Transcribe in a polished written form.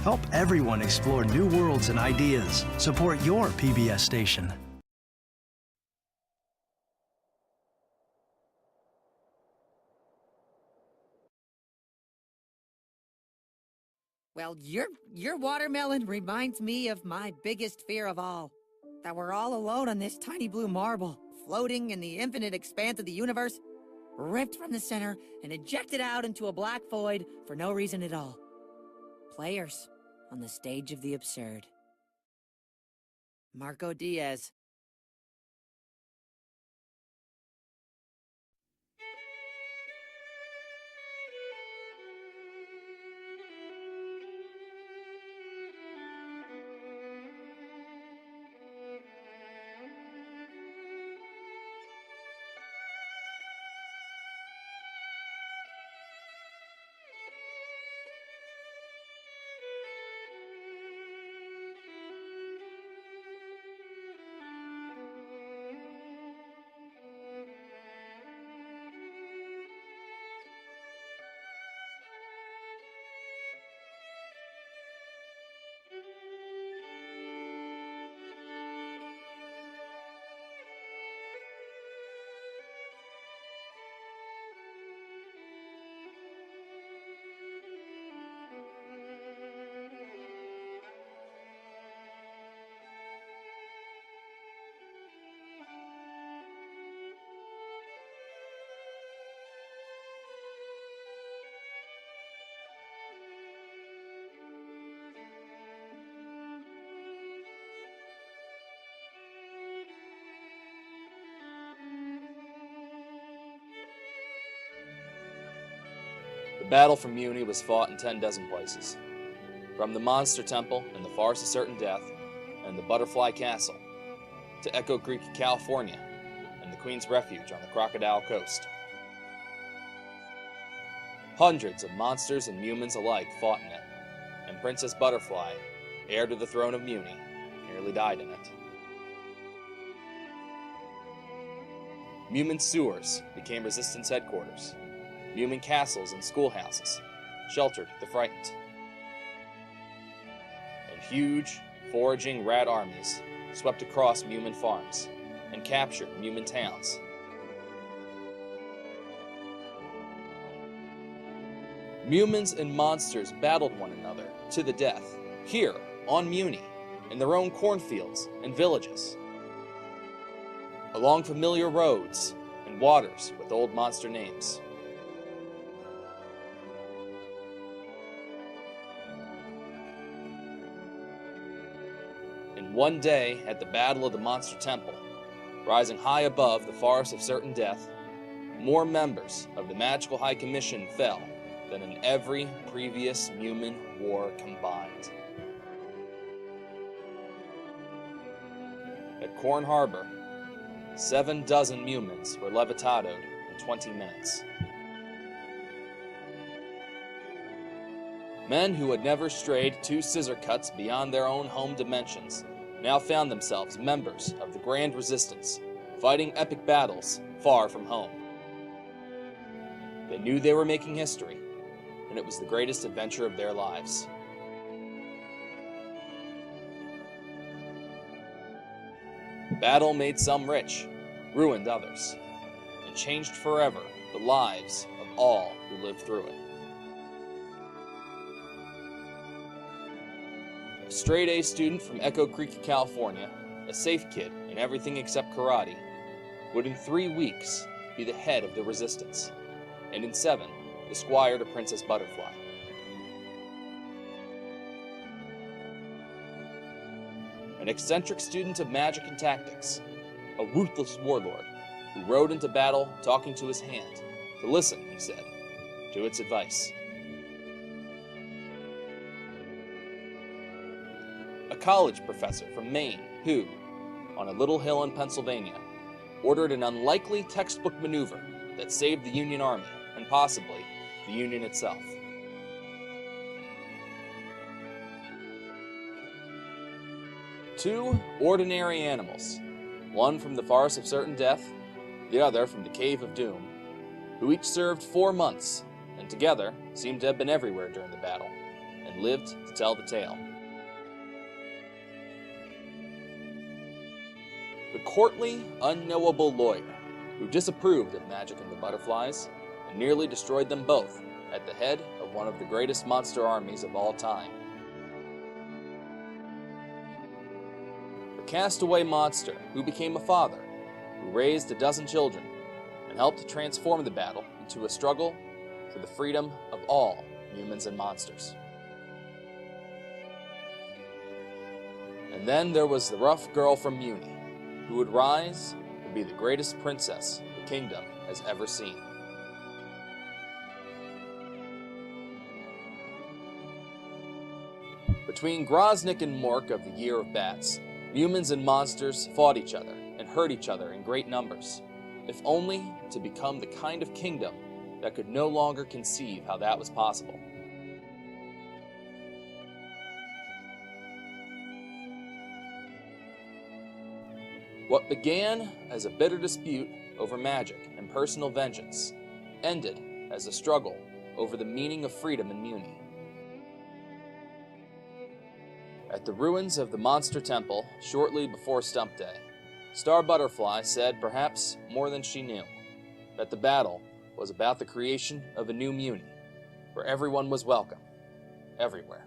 Help everyone explore new worlds and ideas. Support your PBS station. Well, your watermelon reminds me of my biggest fear of all. That we're all alone on this tiny blue marble, floating in the infinite expanse of the universe, ripped from the center and ejected out into a black void for no reason at all. Players on the stage of the absurd. Marco Diaz. The battle for Mewni was fought in 10 dozen places. From the Monster Temple and the Forest of Certain Death and the Butterfly Castle, to Echo Creek, California, and the Queen's Refuge on the Crocodile Coast. Hundreds of monsters and Mewmans alike fought in it, and Princess Butterfly, heir to the throne of Mewni, nearly died in it. Mewman sewers became Resistance headquarters. Mewman castles and schoolhouses sheltered the frightened. And huge, foraging rat armies swept across Mewman farms and captured Mewman towns. Mewmans and monsters battled one another to the death, here on Mewni, in their own cornfields and villages, along familiar roads and waters with old monster names. In one day at the Battle of the Monster Temple, rising high above the Forest of Certain Death, more members of the Magical High Commission fell than in every previous Mewman war combined. At Corn Harbor, 7 dozen Mewmans were levitadoed in 20 minutes. Men who had never strayed 2 scissor cuts beyond their own home dimensions now found themselves members of the Grand Resistance, fighting epic battles far from home. They knew they were making history, and it was the greatest adventure of their lives. The battle made some rich, ruined others, and changed forever the lives of all who lived through it. A straight-A student from Echo Creek, California, a safe kid in everything except karate, would in 3 weeks be the head of the Resistance, and in 7, the squire to Princess Butterfly. An eccentric student of magic and tactics, a ruthless warlord who rode into battle talking to his hand, to listen, he said, to its advice. A college professor from Maine who, on a little hill in Pennsylvania, ordered an unlikely textbook maneuver that saved the Union Army and possibly the Union itself. Two ordinary animals, one from the Forest of Certain Death, the other from the Cave of Doom, who each served 4 months, and together seemed to have been everywhere during the battle, and lived to tell the tale. The courtly, unknowable lawyer who disapproved of magic and the butterflies and nearly destroyed them both at the head of one of the greatest monster armies of all time. The castaway monster who became a father, who raised a dozen children, and helped to transform the battle into a struggle for the freedom of all humans and monsters. And then there was the rough girl from Mewni, who would rise to be the greatest princess the kingdom has ever seen. Between Groznik and Mork of the Year of Bats, humans and monsters fought each other and hurt each other in great numbers, if only to become the kind of kingdom that could no longer conceive how that was possible. What began as a bitter dispute over magic and personal vengeance ended as a struggle over the meaning of freedom in Mewni. At the ruins of the Monster Temple, shortly before Stump Day, Star Butterfly said perhaps more than she knew, that the battle was about the creation of a new Mewni, where everyone was welcome, everywhere.